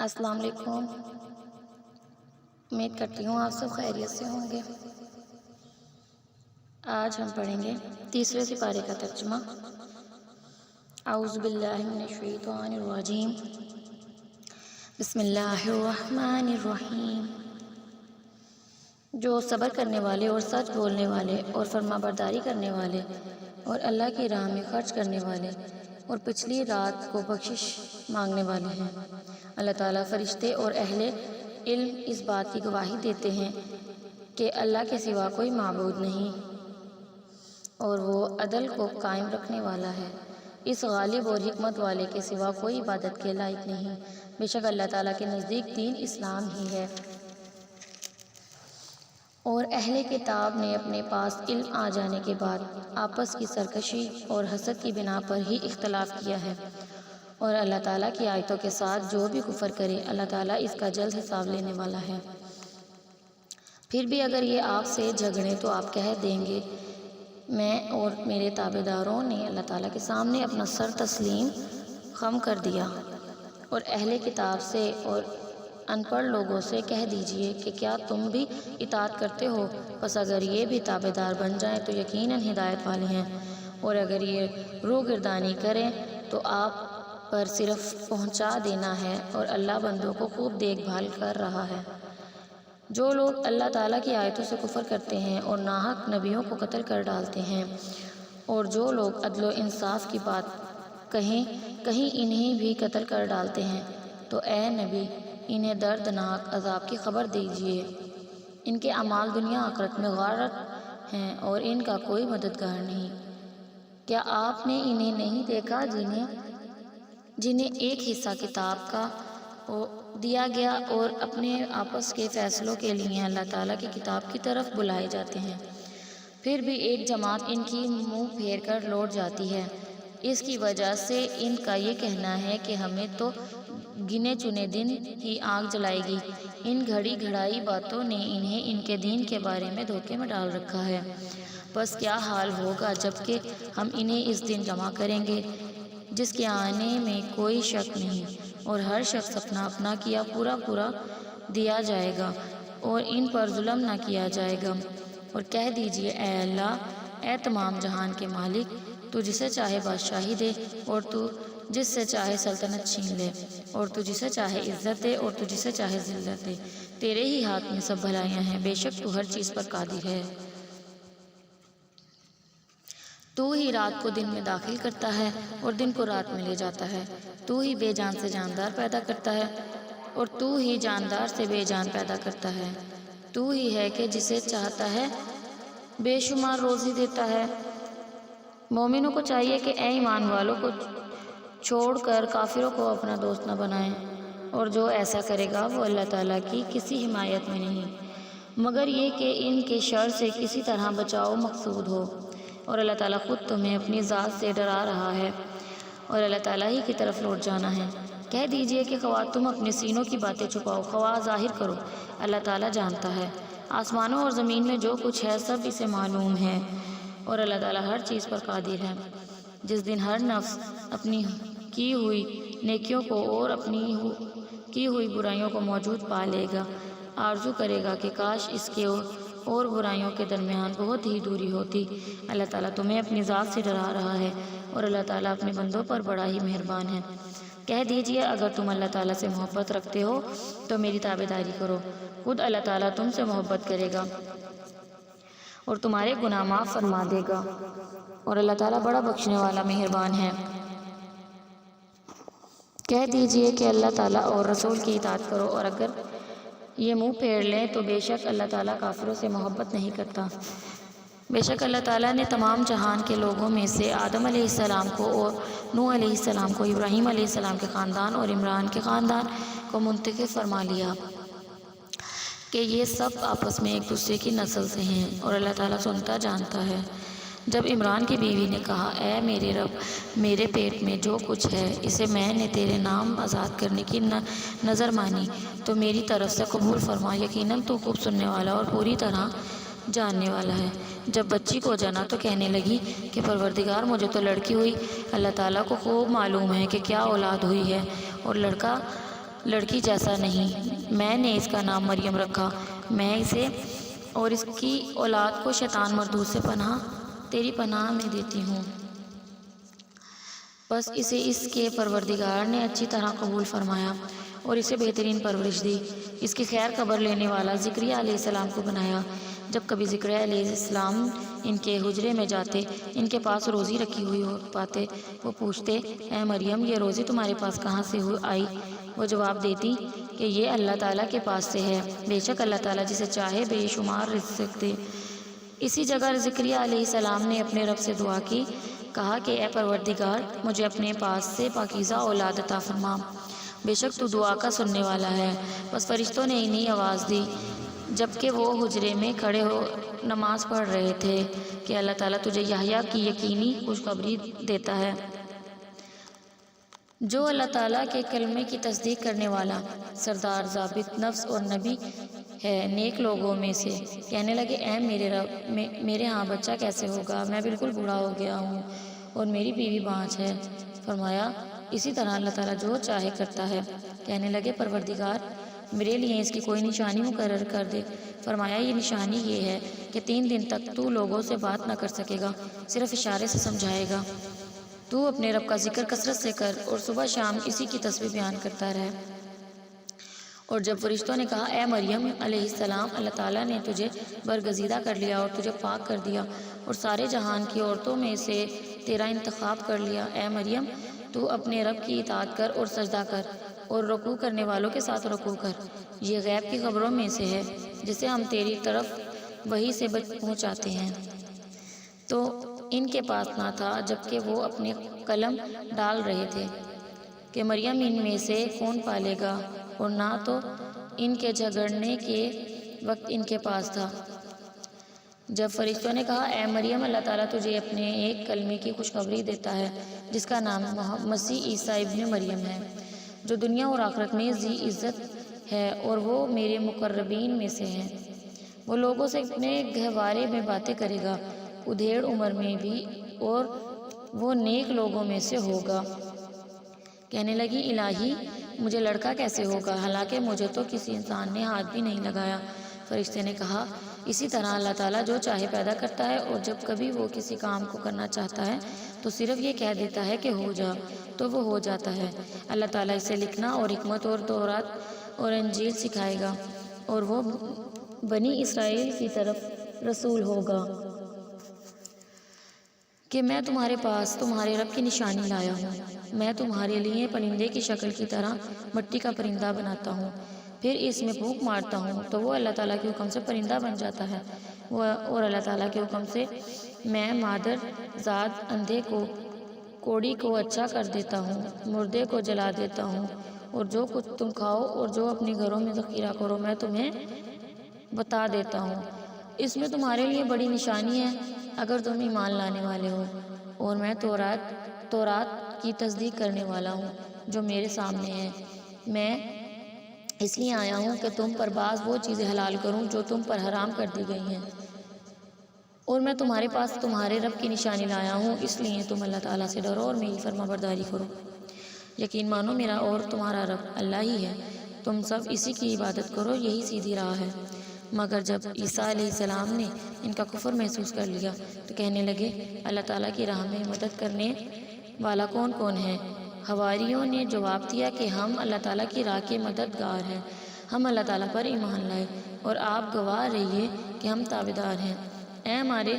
السلام علیکم۔ امید کرتی ہوں آپ سب خیریت سے ہوں گے۔ آج ہم پڑھیں گے تیسرے سپارے کا ترجمہ۔ اعوذ باللہ من الشیطان الرجیم، بسم اللہ الرحمن الرحیم۔ جو صبر کرنے والے اور سچ بولنے والے اور فرما برداری کرنے والے اور اللہ کی راہ میں خرچ کرنے والے اور پچھلی رات کو بخشش مانگنے والے ہیں۔ اللہ تعالیٰ فرشتے اور اہل علم اس بات کی گواہی دیتے ہیں کہ اللہ کے سوا کوئی معبود نہیں اور وہ عدل کو قائم رکھنے والا ہے۔ اس غالب اور حکمت والے کے سوا کوئی عبادت کے لائق نہیں۔ بے شک اللہ تعالیٰ کے نزدیک دین اسلام ہی ہے۔ اور اہل کتاب نے اپنے پاس علم آ جانے کے بعد آپس کی سرکشی اور حسد کی بنا پر ہی اختلاف کیا ہے، اور اللہ تعالیٰ کی آیتوں کے ساتھ جو بھی کفر کرے اللہ تعالیٰ اس کا جلد حساب لینے والا ہے۔ پھر بھی اگر یہ آپ سے جھگڑیں تو آپ کہہ دیں گے میں اور میرے تابعداروں نے اللہ تعالیٰ کے سامنے اپنا سر تسلیم خم کر دیا۔ اور اہل کتاب سے اور ان پڑھ لوگوں سے کہہ دیجئے کہ کیا تم بھی اطاعت کرتے ہو؟ پس اگر یہ بھی تابعدار بن جائیں تو یقیناً ہدایت والے ہیں، اور اگر یہ روگردانی کریں تو آپ پر صرف پہنچا دینا ہے، اور اللہ بندوں کو خوب دیکھ بھال کر رہا ہے۔ جو لوگ اللہ تعالیٰ کی آیتوں سے کفر کرتے ہیں اور ناحق نبیوں کو قتل کر ڈالتے ہیں، اور جو لوگ عدل و انصاف کی بات کہیں انہیں بھی قتل کر ڈالتے ہیں، تو اے نبی انہیں دردناک عذاب کی خبر دیجئے۔ ان کے اعمال دنیا آخرت میں غارت ہیں اور ان کا کوئی مددگار نہیں۔ کیا آپ نے انہیں نہیں دیکھا جنہیں ایک حصہ کتاب کا دیا گیا اور اپنے آپس کے فیصلوں کے لیے اللہ تعالیٰ کی کتاب کی طرف بلائے جاتے ہیں، پھر بھی ایک جماعت ان کی منہ پھیر کر لوٹ جاتی ہے۔ اس کی وجہ سے ان کا یہ کہنا ہے کہ ہمیں تو گنے چنے دن ہی آگ جلائے گی۔ ان گھڑی گھڑائی باتوں نے انہیں ان کے دین کے بارے میں دھوکے میں ڈال رکھا ہے۔ بس کیا حال ہوگا جبکہ ہم انہیں اس دن جمع کریں گے جس کے آنے میں کوئی شک نہیں، اور ہر شخص اپنا اپنا کیا پورا دیا جائے گا اور ان پر ظلم نہ کیا جائے گا۔ اور کہہ دیجئے اے اللہ، اے تمام جہان کے مالک، تو جسے چاہے بادشاہی دے اور تو جس سے چاہے سلطنت چھین لے، اور تو جسے چاہے عزت دے اور تو جسے چاہے ذلت دے۔ تیرے ہی ہاتھ میں سب بھلائیاں ہیں، بے شک تو ہر چیز پر قادر ہے۔ تو ہی رات کو دن میں داخل کرتا ہے اور دن کو رات میں لے جاتا ہے۔ تو ہی بے جان سے جاندار پیدا کرتا ہے اور تو ہی جاندار سے بے جان پیدا کرتا ہے۔ تو ہی ہے کہ جسے چاہتا ہے بے شمار روزی دیتا ہے۔ مومنوں کو چاہیے کہ اے ایمان والوں کو چھوڑ کر کافروں کو اپنا دوست نہ بنائیں، اور جو ایسا کرے گا وہ اللہ تعالیٰ کی کسی حمایت میں نہیں، مگر یہ کہ ان کے شر سے کسی طرح بچاؤ مقصود ہو۔ اور اللہ تعالیٰ خود تمہیں اپنی ذات سے ڈرا رہا ہے، اور اللہ تعالیٰ ہی کی طرف لوٹ جانا ہے۔ کہہ دیجئے کہ خواہ تم اپنے سینوں کی باتیں چھپاؤ خواہ ظاہر کرو، اللہ تعالیٰ جانتا ہے۔ آسمانوں اور زمین میں جو کچھ ہے سب اسے معلوم ہے، اور اللہ تعالیٰ ہر چیز پر قادر ہے۔ جس دن ہر نفس اپنی کی ہوئی نیکیوں کو اور اپنی کی ہوئی برائیوں کو موجود پا لے گا، آرزو کرے گا کہ کاش اس کے اور برائیوں کے درمیان بہت ہی دوری ہوتی۔ اللہ تعالیٰ تمہیں اپنی ذات سے ڈرا رہا ہے، اور اللہ تعالیٰ اپنے بندوں پر بڑا ہی مہربان ہے۔ کہہ دیجئے اگر تم اللہ تعالیٰ سے محبت رکھتے ہو تو میری تابعداری کرو، خود اللہ تعالیٰ تم سے محبت کرے گا اور تمہارے گناہ معاف فرما دے گا، اور اللہ تعالیٰ بڑا بخشنے والا مہربان ہے۔ کہہ دیجئے کہ اللہ تعالیٰ اور رسول کی اطاعت کرو، اور اگر یہ منہ پھیر لیں تو بے شک اللہ تعالیٰ کافروں سے محبت نہیں کرتا۔ بے شک اللہ تعالیٰ نے تمام جہان کے لوگوں میں سے آدم علیہ السلام کو اور نوح علیہ السلام کو، ابراہیم علیہ السلام کے خاندان اور عمران کے خاندان کو منتخب فرما لیا کہ یہ سب آپس میں ایک دوسرے کی نسل سے ہیں، اور اللہ تعالیٰ سنتا جانتا ہے۔ جب عمران کی بیوی نے کہا اے میرے رب، میرے پیٹ میں جو کچھ ہے اسے میں نے تیرے نام آزاد کرنے کی نظر مانی تو میری طرف سے قبول فرما، یقیناً تو خوب سننے والا اور پوری طرح جاننے والا ہے۔ جب بچی کو جنا تو کہنے لگی کہ پروردگار مجھے تو لڑکی ہوئی، اللہ تعالیٰ کو خوب معلوم ہے کہ کیا اولاد ہوئی ہے، اور لڑکا لڑکی جیسا نہیں، میں نے اس کا نام مریم رکھا، میں اسے اور اس کی اولاد کو شیطان مردود سے تیری پناہ میں دیتی ہوں۔ بس اسے اس کے پروردگار نے اچھی طرح قبول فرمایا اور اسے بہترین پرورش دی۔ اس کی خیر خبر لینے والا زکریا علیہ السلام کو بنایا۔ جب کبھی زکریا علیہ السلام ان کے حجرے میں جاتے، ان کے پاس روزی رکھی ہوئی پاتے، وہ پوچھتے، اے مریم، یہ روزی تمہارے پاس کہاں سے آئی؟ وہ جواب دیتی کہ یہ اللہ تعالیٰ کے پاس سے ہے، بے شک اللہ تعالیٰ جسے چاہے بے شمار رزق دے۔ اسی جگہ زکریا علیہ السلام نے اپنے رب سے دعا کی، کہا کہ اے پروردگار، مجھے اپنے پاس سے پاکیزہ اولاد عطا فرما، بے شک تو دعا کا سننے والا ہے۔ بس فرشتوں نے انہیں آواز دی جبکہ وہ حجرے میں کھڑے ہو نماز پڑھ رہے تھے کہ اللہ تعالیٰ تجھے یحییٰ کی یقینی خوشخبری دیتا ہے، جو اللہ تعالیٰ کے کلمے کی تصدیق کرنے والا، سردار، ضابط نفس اور نبی ہے نیک لوگوں میں سے۔ کہنے لگے، اے میرے رب، میرے ہاں بچہ کیسے ہوگا؟ میں بالکل بوڑھا ہو گیا ہوں اور میری بیوی بانجھ ہے۔ فرمایا، اسی طرح اللہ تعالیٰ جو چاہے کرتا ہے۔ کہنے لگے، پروردگار، میرے لیے اس کی کوئی نشانی مقرر کر دے۔ فرمایا، یہ نشانی یہ ہے کہ 3 دن تک تو لوگوں سے بات نہ کر سکے گا، صرف اشارے سے سمجھائے گا۔ تو اپنے رب کا ذکر کثرت سے کر اور صبح شام اسی کی تسبیح بیان کرتا رہے۔ اور جب فرشتوں نے کہا، اے مریم علیہ السلام، اللہ تعالیٰ نے تجھے برگزیدہ کر لیا اور تجھے پاک کر دیا اور سارے جہان کی عورتوں میں سے تیرا انتخاب کر لیا، اے مریم، تو اپنے رب کی اطاعت کر اور سجدہ کر اور رکوع کرنے والوں کے ساتھ رکوع کر۔ یہ غیب کی خبروں میں سے ہے جسے ہم تیری طرف وحی سے پہنچاتے ہیں۔ تو ان کے پاس نہ تھا جبکہ وہ اپنے قلم ڈال رہے تھے کہ مریم ان میں سے کون پالے گا، اور نہ تو ان کے جھگڑنے کے وقت ان کے پاس تھا۔ جب فرشتوں نے کہا، اے مریم، اللہ تعالیٰ تجھے اپنے ایک کلمے کی خوشخبری دیتا ہے جس کا نام مسیح عیسیٰ ابن مریم ہے، جو دنیا اور آخرت میں ذی عزت ہے، اور وہ میرے مقربین میں سے ہیں۔ وہ لوگوں سے اپنے گہوارے میں باتیں کرے گا، ادھیڑ عمر میں بھی، اور وہ نیک لوگوں میں سے ہوگا۔ کہنے لگی، الہی، مجھے لڑکا کیسے ہوگا، حالانکہ مجھے تو کسی انسان نے ہاتھ بھی نہیں لگایا۔ فرشتے نے کہا، اسی طرح اللہ تعالیٰ جو چاہے پیدا کرتا ہے، اور جب کبھی وہ کسی کام کو کرنا چاہتا ہے تو صرف یہ کہہ دیتا ہے کہ ہو جا، تو وہ ہو جاتا ہے۔ اللہ تعالیٰ اسے لکھنا اور حکمت اور تورات اور انجیل سکھائے گا، اور وہ بنی اسرائیل کی طرف رسول ہوگا کہ میں تمہارے پاس تمہارے رب کی نشانی لایا ہوں۔ میں تمہارے لیے پرندے کی شکل کی طرح مٹی کا پرندہ بناتا ہوں، پھر اس میں پھونک مارتا ہوں تو وہ اللہ تعالیٰ کے حکم سے پرندہ بن جاتا ہے، اور اللہ تعالیٰ کے حکم سے میں مادر زاد اندھے کو کوڑی کو اچھا کر دیتا ہوں، مردے کو جلا دیتا ہوں، اور جو کچھ تم کھاؤ اور جو اپنے گھروں میں ذخیرہ کرو میں تمہیں بتا دیتا ہوں۔ اس میں تمہارے لیے بڑی نشانی ہے اگر تم ایمان لانے والے ہو، اور میں تورات کی تصدیق کرنے والا ہوں جو میرے سامنے ہے۔ میں اس لیے آیا ہوں کہ تم پر بعض وہ چیزیں حلال کروں جو تم پر حرام کر دی گئی ہیں، اور میں تمہارے پاس تمہارے رب کی نشانی لایا ہوں، اس لیے تم اللہ تعالیٰ سے ڈرو اور میری فرما برداری کرو۔ یقین مانو میرا اور تمہارا رب اللہ ہی ہے، تم سب اسی کی عبادت کرو، یہی سیدھی راہ ہے۔ مگر جب عیسیٰ علیہ السلام نے ان کا کفر محسوس کر لیا تو کہنے لگے، اللہ تعالیٰ کی راہ میں مدد کرنے والا کون کون ہے؟ حواریوں نے جواب دیا کہ ہم اللہ تعالیٰ کی راہ کے مددگار ہیں، ہم اللہ تعالیٰ پر ایمان لائے اور آپ گواہ رہیے کہ ہم تابعدار ہیں۔ اے ہمارے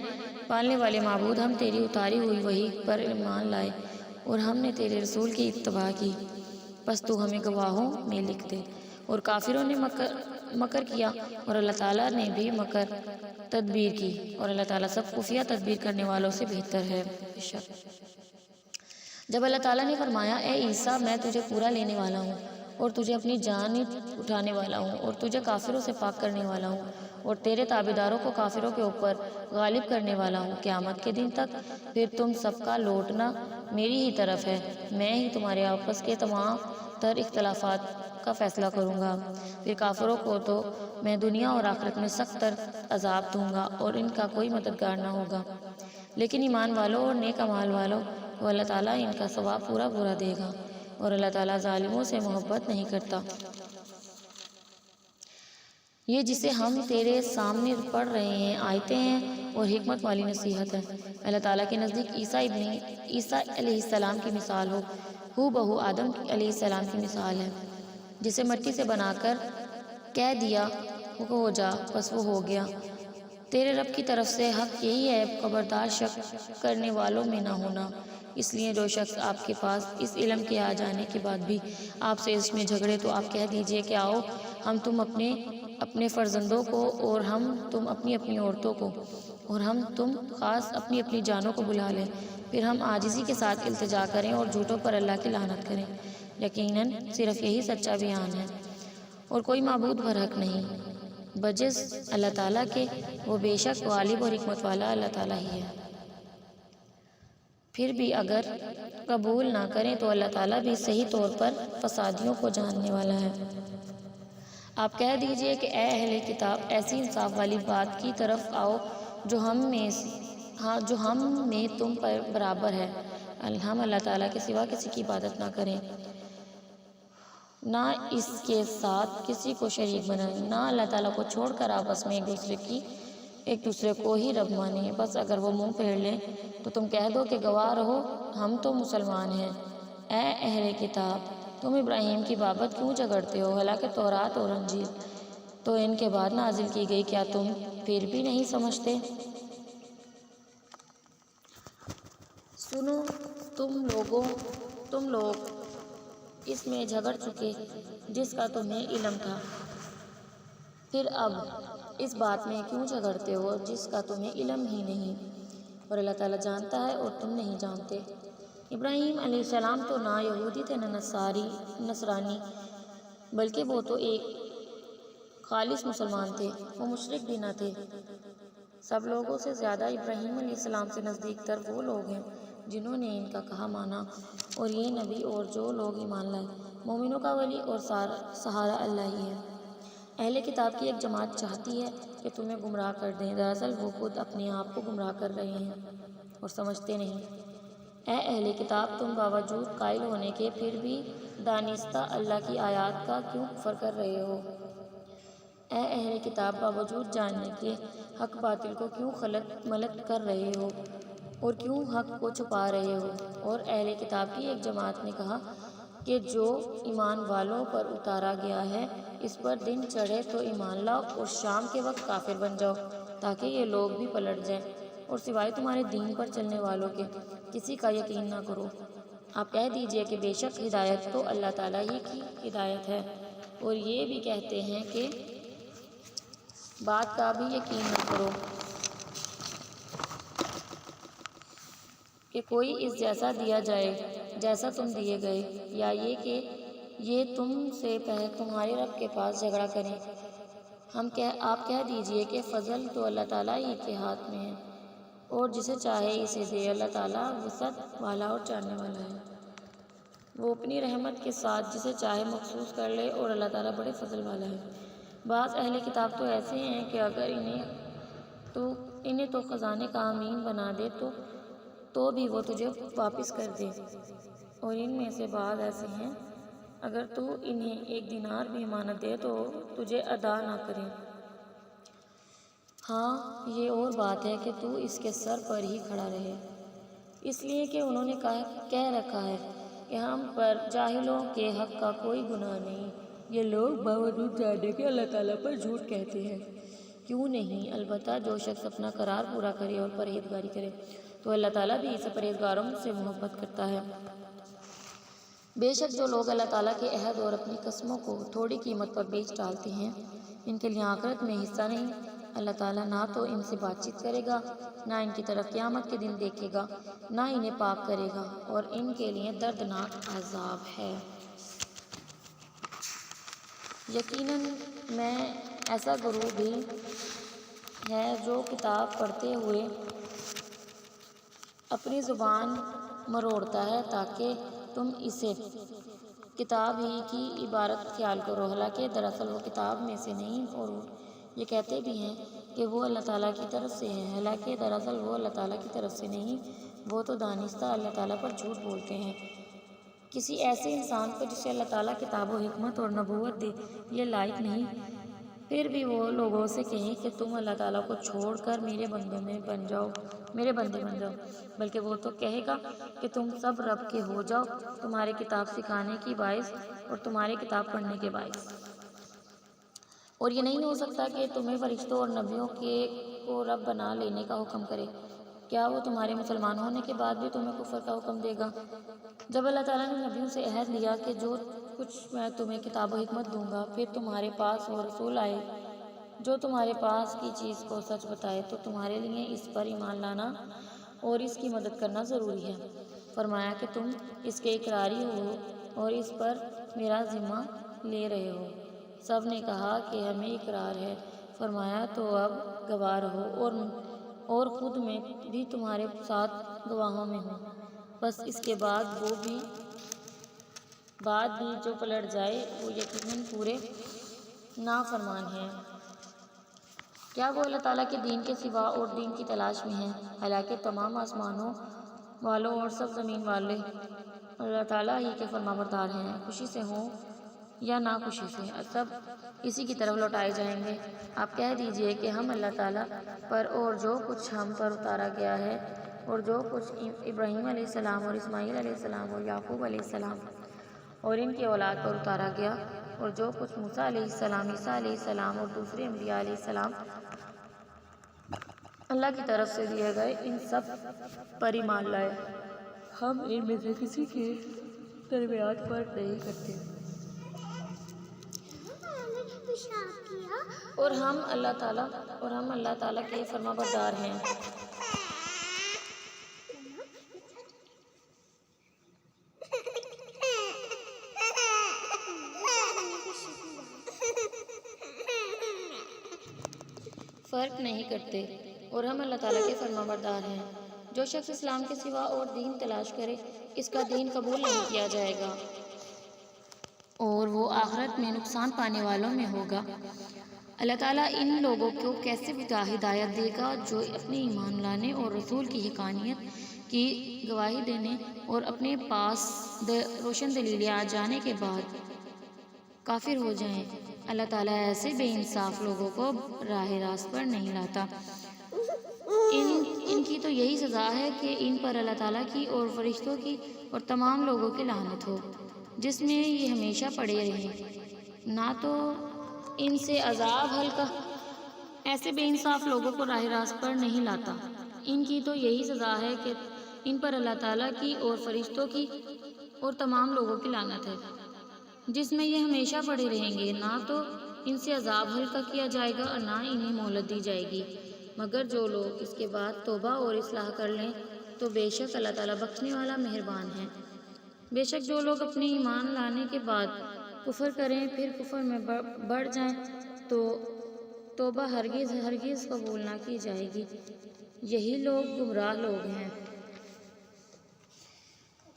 پالنے والے معبود، ہم تیری اتاری ہوئی وحی پر ایمان لائے اور ہم نے تیرے رسول کی اتباع کی، بس تو ہمیں گواہوں میں لکھ دے۔ اور کافروں نے مکر کیا اور اللہ تعالیٰ نے بھی مکر تدبیر کی، اور اللہ تعالیٰ سب خفیہ تدبیر کرنے والوں سے بہتر ہے۔ جب اللہ تعالیٰ نے فرمایا، اے عیسیٰ، میں تجھے پورا لینے والا ہوں اور تجھے اپنی جانب اٹھانے والا ہوں اور تجھے کافروں سے پاک کرنے والا ہوں اور تیرے تابعداروں کو کافروں کے اوپر غالب کرنے والا ہوں قیامت کے دن تک، پھر تم سب کا لوٹنا میری ہی طرف ہے، میں ہی تمہارے آپس کے تمام تر اختلافات کا فیصلہ کروں گا۔ پھر کافروں کو تو میں دنیا اور آخرت میں سخت تر عذاب دوں گا اور ان کا کوئی مددگار نہ ہوگا، لیکن ایمان والوں اور نیک اعمال والوں کو اللہ تعالیٰ ان کا ثواب پورا دے گا، اور اللہ تعالیٰ ظالموں سے محبت نہیں کرتا۔ یہ جسے ہم تیرے سامنے پڑھ رہے ہیں آیتیں ہیں اور حکمت والی نصیحت ہے۔ اللہ تعالیٰ کے نزدیک عیسیٰ علیہ السلام کی مثال ہو بہو آدم علیہ السلام کی مثال ہے، جسے مٹی سے بنا کر کہہ دیا ہو جا، بس وہ ہو گیا۔ تیرے رب کی طرف سے حق یہی ہے، خبردار شک کرنے والوں میں نہ ہونا۔ اس لیے جو شخص آپ کے پاس اس علم کے آ جانے کے بعد بھی آپ سے اس میں جھگڑے تو آپ کہہ دیجئے کہ آؤ ہم تم اپنے فرزندوں کو اور ہم تم اپنی اپنی عورتوں کو اور ہم تم خاص اپنی اپنی جانوں کو بلا لیں، پھر ہم عاجزی کے ساتھ التجا کریں اور جھوٹوں پر اللہ کی لعنت کریں۔ یقیناً صرف یہی سچا بیان ہے اور کوئی معبود برحق نہیں بجز اللہ تعالیٰ کے، وہ بے شک غالب اور حکمت والا اللہ تعالیٰ ہی ہے۔ پھر بھی اگر قبول نہ کریں تو اللہ تعالیٰ بھی صحیح طور پر فسادیوں کو جاننے والا ہے۔ آپ کہہ دیجئے کہ اے اہل کتاب، ایسی انصاف والی بات کی طرف آؤ جو ہم میں تم پر برابر ہے، ہم اللہ تعالیٰ کے سوا کسی کی عبادت نہ کریں، نہ اس کے ساتھ کسی کو شریک بنائیں، نہ اللہ تعالیٰ کو چھوڑ کر آپس میں ایک دوسرے کو ہی رب مانیں۔ بس اگر وہ منہ پھیر لیں تو تم کہہ دو کہ گواہ رہو ہم تو مسلمان ہیں۔ اے اہل کتاب، تم ابراہیم کی بابت کیوں جھگڑتے ہو؟ حالانکہ تورات اور انجیل تو ان کے بعد نازل کی گئی، کیا تم پھر بھی نہیں سمجھتے؟ سنو تم لوگ اس میں جھگڑ چکے جس کا تمہیں علم تھا، پھر اب اس بات میں کیوں جھگڑتے ہو جس کا تمہیں علم ہی نہیں؟ اور اللہ تعالیٰ جانتا ہے اور تم نہیں جانتے۔ ابراہیم علیہ السلام تو نہ یہودی تھے نہ نصرانی، بلکہ وہ تو ایک خالص مسلمان تھے، وہ مشرک بھی نہ تھے۔ سب لوگوں سے زیادہ ابراہیم علیہ السلام سے نزدیک تر وہ لوگ ہیں جنہوں نے ان کا کہا مانا، اور یہ نبی اور جو لوگ ایمان لائے۔ مومنوں کا ولی اور سہارا اللہ ہی ہے۔ اہل کتاب کی ایک جماعت چاہتی ہے کہ تمہیں گمراہ کر دیں، دراصل وہ خود اپنے آپ کو گمراہ کر رہے ہیں اور سمجھتے نہیں۔ اے اہل کتاب، تم باوجود قائل ہونے کے پھر بھی دانستہ اللہ کی آیات کا کیوں کفر کر رہے ہو؟ اے اہل کتاب، باوجود جاننے کے حق باطل کو کیوں خلط ملط کر رہے ہو اور کیوں حق کو چھپا رہے ہو؟ اور اہل کتاب کی ایک جماعت نے کہا کہ جو ایمان والوں پر اتارا گیا ہے اس پر دن چڑھے تو ایمان لاؤ اور شام کے وقت کافر بن جاؤ تاکہ یہ لوگ بھی پلٹ جائیں، اور سوائے تمہارے دین پر چلنے والوں کے کسی کا یقین نہ کرو۔ آپ کہہ دیجئے کہ بے شک ہدایت تو اللہ تعالیٰ ہی کی ہدایت ہے، اور یہ بھی کہتے ہیں کہ بات کا بھی یقین نہ کرو کہ کوئی اس جیسا دیا جائے جیسا تم دیے گئے، یا یہ کہ یہ تم سے تمہارے رب کے پاس جھگڑا کریں۔ آپ کہہ دیجئے کہ فضل تو اللہ تعالیٰ ہی کے ہاتھ میں ہے، اور جسے چاہے اسے دے، اللہ تعالیٰ وسعت والا اور جاننے والا ہے۔ وہ اپنی رحمت کے ساتھ جسے چاہے مخصوص کر لے، اور اللہ تعالیٰ بڑے فضل والا ہے۔ بعض اہل کتاب تو ایسے ہیں کہ اگر انہیں تو خزانے کا امین بنا دے تو بھی وہ تجھے واپس کر دے، اور ان میں سے بعض ایسے ہیں اگر تو انہیں 1 دینار بھی امانت دے تو تجھے ادا نہ کریں۔ ہاں، یہ اور بات ہے کہ تو اس کے سر پر ہی کھڑا رہے، اس لیے کہ انہوں نے کہہ رکھا ہے کہ ہم پر جاہلوں کے حق کا کوئی گناہ نہیں۔ یہ لوگ باوجود جاننے کے اللہ تعالیٰ پر جھوٹ کہتے ہیں۔ کیوں نہیں؟ البتہ جو شخص اپنا قرار پورا کرے اور پرہیزگاری کرے تو اللہ تعالیٰ بھی اسے پرہیزگاروں سے محبت کرتا ہے۔ بے شک جو لوگ اللہ تعالیٰ کے عہد اور اپنی قسموں کو تھوڑی قیمت پر بیچ ڈالتے ہیں، ان کے لیے آخرت میں حصہ نہیں۔ اللہ تعالیٰ نہ تو ان سے بات چیت کرے گا، نہ ان کی طرف قیامت کے دن دیکھے گا، نہ انہیں پاک کرے گا، اور ان کے لیے دردناک عذاب ہے۔ یقیناً میں ایسا گروہ بھی ہے جو کتاب پڑھتے ہوئے اپنی زبان مروڑتا ہے تاکہ تم اسے کتاب ہی کی عبارت خیال کرو، حالانکہ دراصل وہ کتاب میں سے نہیں، اور یہ کہتے بھی ہیں کہ وہ اللہ تعالیٰ کی طرف سے ہے، حالانکہ دراصل وہ اللہ تعالیٰ کی طرف سے نہیں، وہ تو دانستہ اللہ تعالیٰ پر جھوٹ بولتے ہیں۔ کسی ایسے انسان کو جسے اللہ تعالیٰ کتاب و حکمت اور نبوت دے یہ لائق نہیں، پھر بھی وہ لوگوں سے کہیں کہ تم اللہ تعالیٰ کو چھوڑ کر میرے بندے بن جاؤ، بلکہ وہ تو کہے گا کہ تم سب رب کے ہو جاؤ، تمہارے کتاب سکھانے کی باعث اور تمہارے کتاب پڑھنے کے باعث۔ اور یہ نہیں ہو سکتا کہ تمہیں فرشتوں اور نبیوں کو رب بنا لینے کا حکم کرے۔ کیا وہ تمہارے مسلمان ہونے کے بعد بھی تمہیں کفر کا حکم دے گا؟ جب اللہ تعالیٰ نے نبیوں سے عہد لیا کہ جو کچھ میں تمہیں کتاب و حکمت دوں گا، پھر تمہارے پاس وہ رسول آئے جو تمہارے پاس کی چیز کو سچ بتائے، تو تمہارے لیے اس پر ایمان لانا اور اس کی مدد کرنا ضروری ہے۔ فرمایا کہ تم اس کے اقراری ہو اور اس پر میرا ذمہ لے رہے ہو۔ سب نے کہا کہ ہمیں اقرار ہے۔ فرمایا تو اب گواہ رہو اور خود میں بھی تمہارے ساتھ گواہوں میں ہوں، بس اس کے بعد بھی جو پلٹ جائے وہ یقیناً پورے نافرمان ہیں۔ کیا وہ اللہ تعالیٰ کے دین کے سوا اور دین کی تلاش میں ہیں؟ حالانکہ تمام آسمانوں والوں اور سب زمین والے اللہ تعالیٰ ہی کے فرما بردار ہیں، خوشی سے ہوں یا ناخوشی سے، سب اسی کی طرف لوٹائے جائیں گے۔ آپ کہہ دیجئے کہ ہم اللہ تعالیٰ پر اور جو کچھ ہم پر اتارا گیا ہے اور جو کچھ ابراہیم علیہ السلام اور اسماعیل علیہ السلام اور یعقوب علیہ السلام اور ان کی اولاد پر اتارا گیا، اور جو کچھ موسیٰ علیہ السلام، عیسیٰ علیہ السلام اور دوسرے انبیاء علیہ السلام اللہ کی طرف سے دیے گئے، ان سب پر ایمان لائے۔ ہم ان میں سے کسی کے درمیان فرق نہیں کرتے اور ہم اللہ تعالیٰ کے فرما بردار ہیں۔ فرق نہیں کرتے اور ہم اللہ تعالیٰ کے فرما بردار ہیں۔ جو شخص اسلام کے سوا اور دین تلاش کرے، اس کا دین قبول نہیں کیا جائے گا اور وہ آخرت میں نقصان پانے والوں میں ہوگا۔ اللہ تعالیٰ ان لوگوں کو کیسے ہدایت دے گا جو اپنے ایمان لانے اور رسول کی حقانیت کی گواہی دینے اور اپنے پاس روشن دلیلیں آ جانے کے بعد کافر ہو جائیں۔ اللہ تعالیٰ ایسے بے انصاف لوگوں کو راہ راست پر نہیں لاتا۔ ان کی تو یہی سزا ہے کہ ان پر اللہ تعالیٰ کی اور فرشتوں کی اور تمام لوگوں کی لعنت ہو، جس میں یہ ہمیشہ پڑے رہیں، نہ تو ان سے عذاب ہلکا۔ ایسے بے انصاف لوگوں کو راہ راست پر نہیں لاتا۔ ان کی تو یہی سزا ہے کہ ان پر اللہ تعالیٰ کی اور فرشتوں کی اور تمام لوگوں کی لعنت ہے، جس میں یہ ہمیشہ پڑے رہیں گے، نہ تو ان سے عذاب ہلکا کیا جائے گا اور نہ انہیں مہلت دی جائے گی، مگر جو لوگ اس کے بعد توبہ اور اصلاح کر لیں تو بے شک اللہ تعالیٰ بخشنے والا مہربان ہے۔ بے شک جو لوگ اپنے ایمان لانے کے بعد کفر کریں پھر کفر میں بڑھ جائیں تو توبہ ہرگز قبول نہ کی جائے گی، یہی لوگ گمراہ لوگ ہیں۔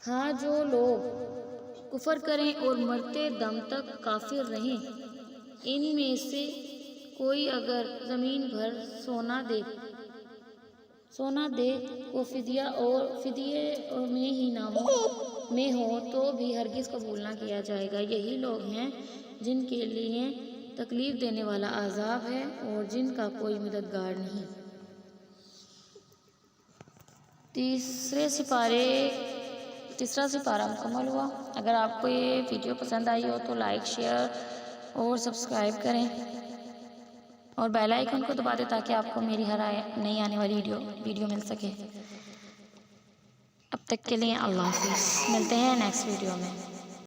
ہاں، جو لوگ کفر کریں اور مرتے دم تک کافر رہیں، ان میں سے کوئی اگر زمین بھر سونا دے وہ فدیے میں ہو تو بھی ہرگز قبول نہ کیا جائے گا، یہی لوگ ہیں جن کے لیے تکلیف دینے والا عذاب ہے اور جن کا کوئی مددگار نہیں۔ تیسرا سپارہ مکمل ہوا۔ اگر آپ کو یہ ویڈیو پسند آئی ہو تو لائک، شیئر اور سبسکرائب کریں اور بیل آئیکن کو دبا دیں تاکہ آپ کو میری ہر نئی آنے والی ویڈیو مل سکے۔ اب تک کے لیے اللہ حافظ، ملتے ہیں نیکسٹ ویڈیو میں۔